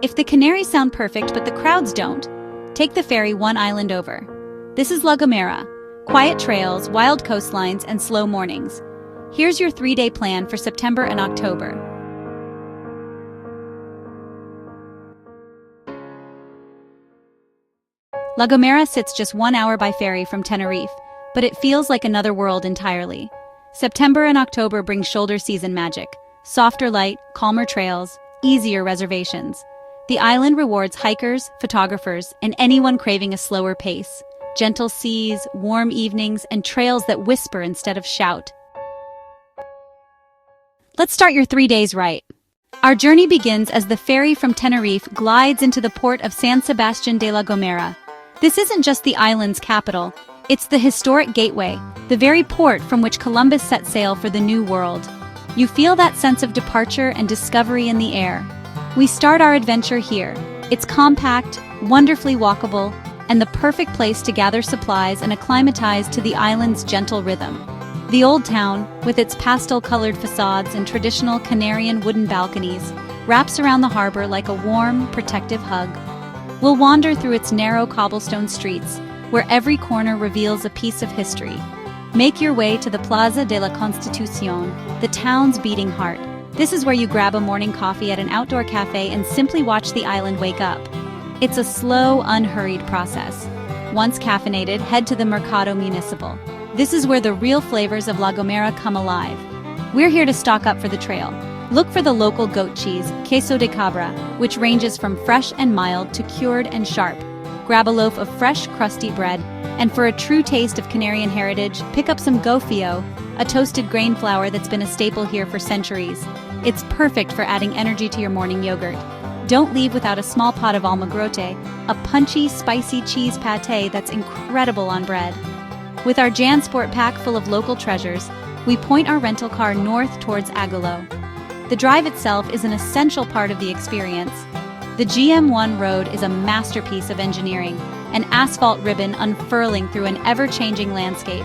If the Canaries sound perfect but the crowds don't, take the ferry one island over. This is La Gomera, quiet trails, wild coastlines, and slow mornings. Here's your 3-day plan for September and October. La Gomera sits just 1 hour by ferry from Tenerife, but it feels like another world entirely. September and October bring shoulder season magic. Softer light, calmer trails, easier reservations. The island rewards hikers, photographers, and anyone craving a slower pace. Gentle seas, warm evenings, and trails that whisper instead of shout. Let's start your 3 days right. Our journey begins as the ferry from Tenerife glides into the port of San Sebastián de la Gomera. This isn't just the island's capital, it's the historic gateway, the very port from which Columbus set sail for the New World. You feel that sense of departure and discovery in the air. We start our adventure here. It's compact, wonderfully walkable, and the perfect place to gather supplies and acclimatize to the island's gentle rhythm. The old town, with its pastel-colored facades and traditional Canarian wooden balconies, wraps around the harbor like a warm, protective hug. We'll wander through its narrow cobblestone streets, where every corner reveals a piece of history. Make your way to the Plaza de la Constitución, the town's beating heart. This is where you grab a morning coffee at an outdoor cafe and simply watch the island wake up. It's a slow, unhurried process. Once caffeinated, head to the Mercado Municipal. This is where the real flavors of La Gomera come alive. We're here to stock up for the trail. Look for the local goat cheese, queso de cabra, which ranges from fresh and mild to cured and sharp. Grab a loaf of fresh, crusty bread, and for a true taste of Canarian heritage, pick up some gofio, a toasted grain flour that's been a staple here for centuries. It's perfect for adding energy to your morning yogurt. Don't leave without a small pot of almagrote, a punchy, spicy cheese pâté that's incredible on bread. With our JanSport pack full of local treasures, we point our rental car north towards Agulo. The drive itself is an essential part of the experience. The GM1 road is a masterpiece of engineering, an asphalt ribbon unfurling through an ever-changing landscape.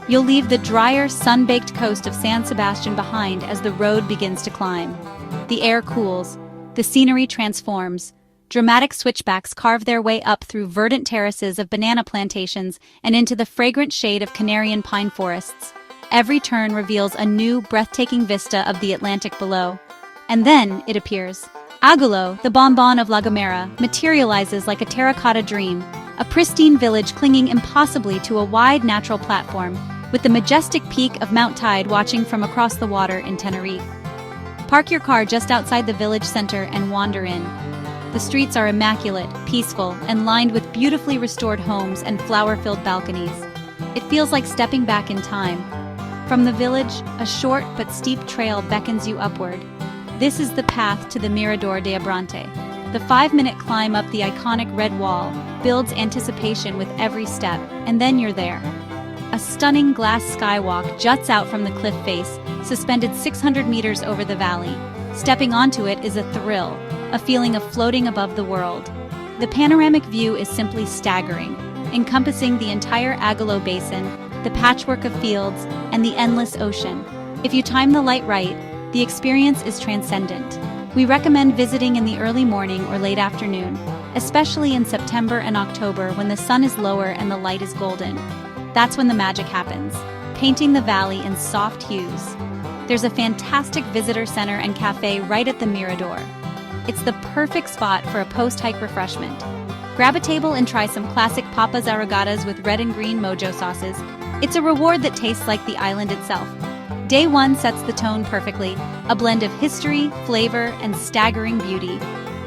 You'll leave the drier, sun-baked coast of San Sebastián behind as the road begins to climb. The air cools, the scenery transforms. Dramatic switchbacks carve their way up through verdant terraces of banana plantations and into the fragrant shade of Canarian pine forests. Every turn reveals a new, breathtaking vista of the Atlantic below. And then it appears. Agulo, the bonbon of La Gomera, materializes like a terracotta dream, a pristine village clinging impossibly to a wide natural platform, with the majestic peak of Mount Tide watching from across the water in Tenerife. Park your car just outside the village center and wander in. The streets are immaculate, peaceful, and lined with beautifully restored homes and flower-filled balconies. It feels like stepping back in time. From the village, a short but steep trail beckons you upward. This is the path to the Mirador de Abrante. The 5-minute climb up the iconic red wall builds anticipation with every step, and then you're there. A stunning glass skywalk juts out from the cliff face, suspended 600 meters over the valley. Stepping onto it is a thrill, a feeling of floating above the world. The panoramic view is simply staggering, encompassing the entire Agulo Basin, the patchwork of fields, and the endless ocean. If you time the light right, the experience is transcendent. We recommend visiting in the early morning or late afternoon, especially in September and October when the sun is lower and the light is golden. That's when the magic happens, painting the valley in soft hues. There's a fantastic visitor center and cafe right at the Mirador. It's the perfect spot for a post-hike refreshment. Grab a table and try some classic papas arrogadas with red and green mojo sauces. It's a reward that tastes like the island itself. Day 1 sets the tone perfectly, a blend of history, flavor, and staggering beauty.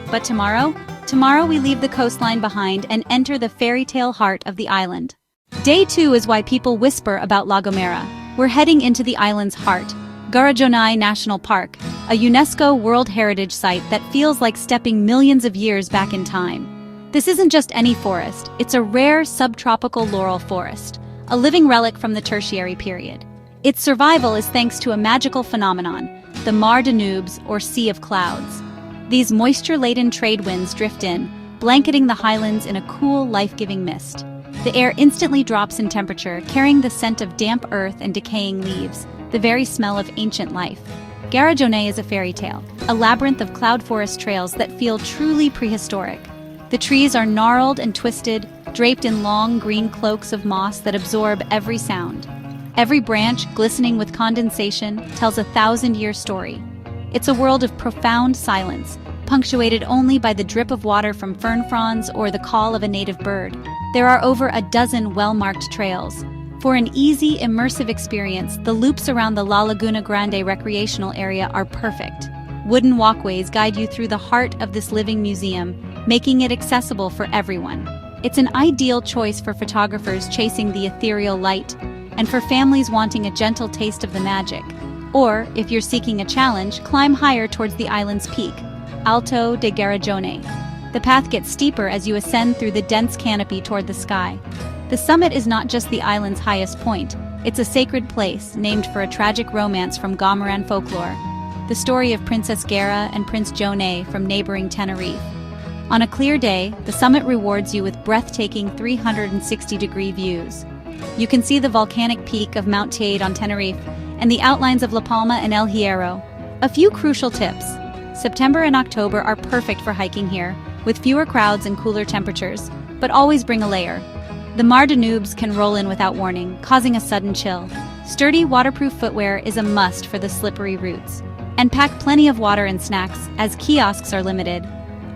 But tomorrow we leave the coastline behind and enter the fairy tale heart of the island. Day 2 is why people whisper about La Gomera. We're heading into the island's heart, Garajonay National Park, a UNESCO World Heritage Site that feels like stepping millions of years back in time. This isn't just any forest, it's a rare subtropical laurel forest, a living relic from the Tertiary period. Its survival is thanks to a magical phenomenon, the Mar de Nubes, or Sea of Clouds. These moisture-laden trade winds drift in, blanketing the highlands in a cool, life-giving mist. The air instantly drops in temperature, carrying the scent of damp earth and decaying leaves, the very smell of ancient life. Garajonay is a fairy tale, a labyrinth of cloud forest trails that feel truly prehistoric. The trees are gnarled and twisted, draped in long green cloaks of moss that absorb every sound. Every branch, glistening with condensation, tells a 1,000-year story. It's a world of profound silence, punctuated only by the drip of water from fern fronds or the call of a native bird. There are over a dozen well-marked trails. For an easy, immersive experience, the loops around the La Laguna Grande recreational area are perfect. Wooden walkways guide you through the heart of this living museum, making it accessible for everyone. It's an ideal choice for photographers chasing the ethereal light, and for families wanting a gentle taste of the magic. Or, if you're seeking a challenge, climb higher towards the island's peak, Alto de Garajonay. The path gets steeper as you ascend through the dense canopy toward the sky. The summit is not just the island's highest point, it's a sacred place named for a tragic romance from Gomeran folklore, the story of Princess Gera and Prince Jonay from neighboring Tenerife. On a clear day, the summit rewards you with breathtaking 360-degree views. You can see the volcanic peak of Mount Teide on Tenerife and the outlines of La Palma and El Hierro. A few crucial tips. September and October are perfect for hiking here, with fewer crowds and cooler temperatures, but always bring a layer. The Mar de Nubes can roll in without warning, causing a sudden chill. Sturdy, waterproof footwear is a must for the slippery routes. And pack plenty of water and snacks, as kiosks are limited.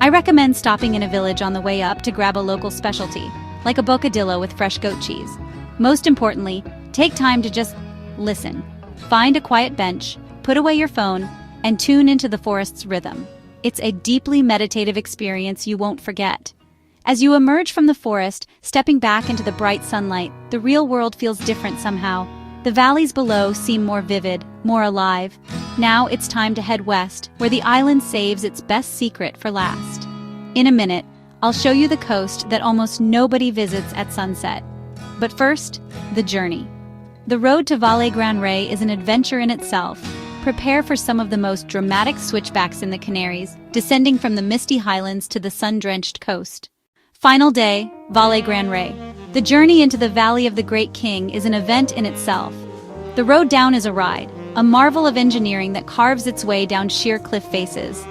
I recommend stopping in a village on the way up to grab a local specialty, like a bocadillo with fresh goat cheese. Most importantly, take time to just listen. Find a quiet bench, put away your phone, and tune into the forest's rhythm. It's a deeply meditative experience you won't forget. As you emerge from the forest, stepping back into the bright sunlight, the real world feels different somehow. The valleys below seem more vivid, more alive. Now it's time to head west, where the island saves its best secret for last. In a minute, I'll show you the coast that almost nobody visits at sunset. But first, the journey. The road to Valle Gran Rey is an adventure in itself. Prepare for some of the most dramatic switchbacks in the Canaries, descending from the misty highlands to the sun-drenched coast. Final day, Valle Gran Rey. The journey into the Valley of the Great King is an event in itself. The road down is a ride, a marvel of engineering that carves its way down sheer cliff faces.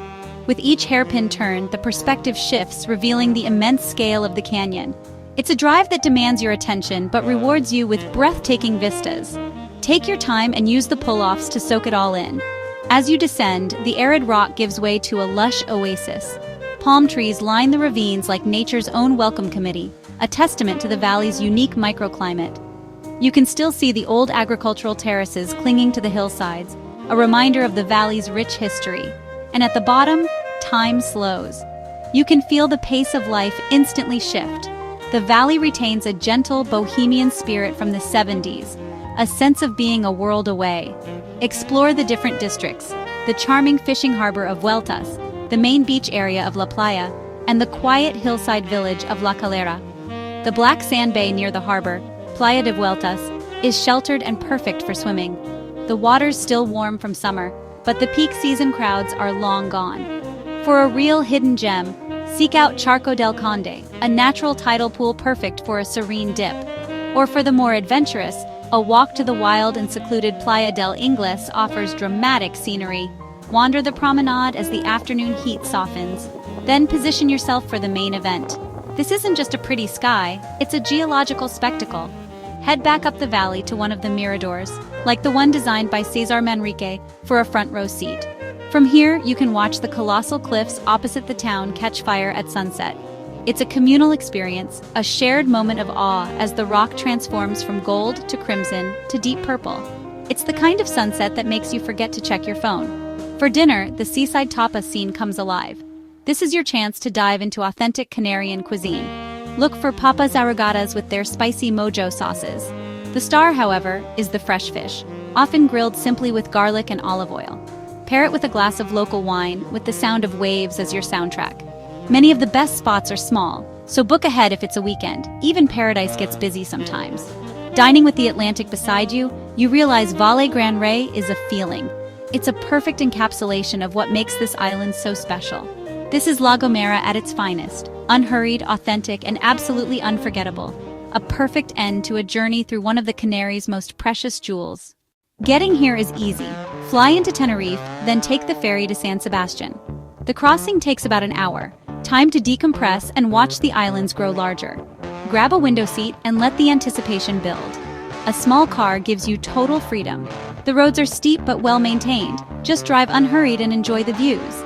With each hairpin turn, the perspective shifts, revealing the immense scale of the canyon. It's a drive that demands your attention, but rewards you with breathtaking vistas. Take your time and use the pull-offs to soak it all in. As you descend, the arid rock gives way to a lush oasis. Palm trees line the ravines like nature's own welcome committee, a testament to the valley's unique microclimate. You can still see the old agricultural terraces clinging to the hillsides, a reminder of the valley's rich history. And at the bottom, time slows. You can feel the pace of life instantly shift. The valley retains a gentle bohemian spirit from the 70s, a sense of being a world away. Explore the different districts, the charming fishing harbor of Vueltas, the main beach area of La Playa, and the quiet hillside village of La Calera. The black sand bay near the harbor, Playa de Vueltas, is sheltered and perfect for swimming. The water's still warm from summer, but the peak season crowds are long gone. For a real hidden gem, seek out Charco del Conde, a natural tidal pool perfect for a serene dip. Or for the more adventurous, a walk to the wild and secluded Playa del Ingles offers dramatic scenery. Wander the promenade as the afternoon heat softens. Then position yourself for the main event. This isn't just a pretty sky, it's a geological spectacle. Head back up the valley to one of the miradors, like the one designed by Cesar Manrique, for a front row seat. From here, you can watch the colossal cliffs opposite the town catch fire at sunset. It's a communal experience, a shared moment of awe as the rock transforms from gold to crimson to deep purple. It's the kind of sunset that makes you forget to check your phone. For dinner, the seaside tapas scene comes alive. This is your chance to dive into authentic Canarian cuisine. Look for papas arrugadas with their spicy mojo sauces. The star, however, is the fresh fish, often grilled simply with garlic and olive oil. Pair it with a glass of local wine, with the sound of waves as your soundtrack. Many of the best spots are small, so book ahead if it's a weekend. Even paradise gets busy sometimes. Dining with the Atlantic beside you, you realize Valle Gran Rey is a feeling. It's a perfect encapsulation of what makes this island so special. This is La Gomera at its finest, unhurried, authentic, and absolutely unforgettable. A perfect end to a journey through one of the Canaries' most precious jewels. Getting here is easy. Fly into Tenerife, then take the ferry to San Sebastián. The crossing takes about an hour. Time to decompress and watch the islands grow larger. Grab a window seat and let the anticipation build. A small car gives you total freedom. The roads are steep but well maintained. Just drive unhurried and enjoy the views.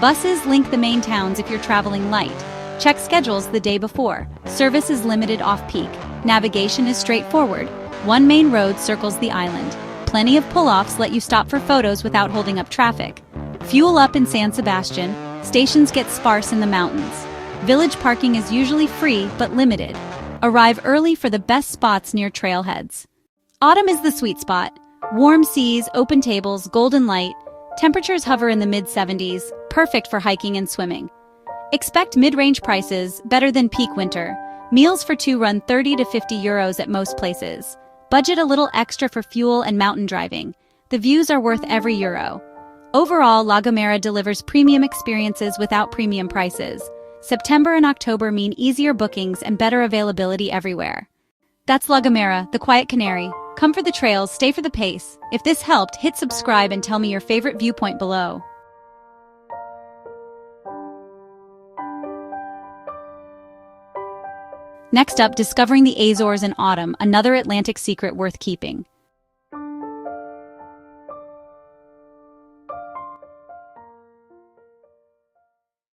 Buses link the main towns if you're traveling light. Check schedules the day before. Service is limited off-peak. Navigation is straightforward. One main road circles the island. Plenty of pull-offs let you stop for photos without holding up traffic. Fuel up in San Sebastián. Stations get sparse in the mountains. Village parking is usually free but limited. Arrive early for the best spots near trailheads. Autumn is the sweet spot. Warm seas, open tables, golden light. Temperatures hover in the mid-70s, perfect for hiking and swimming. Expect mid-range prices, better than peak winter. Meals for two run 30 to 50 euros at most places. Budget a little extra for fuel and mountain driving. The views are worth every euro. Overall, La Gomera delivers premium experiences without premium prices. September and October mean easier bookings and better availability everywhere. That's La Gomera, the quiet canary. Come for the trails, stay for the pace. If this helped, hit subscribe and tell me your favorite viewpoint below. Next up, discovering the Azores in autumn, another Atlantic secret worth keeping.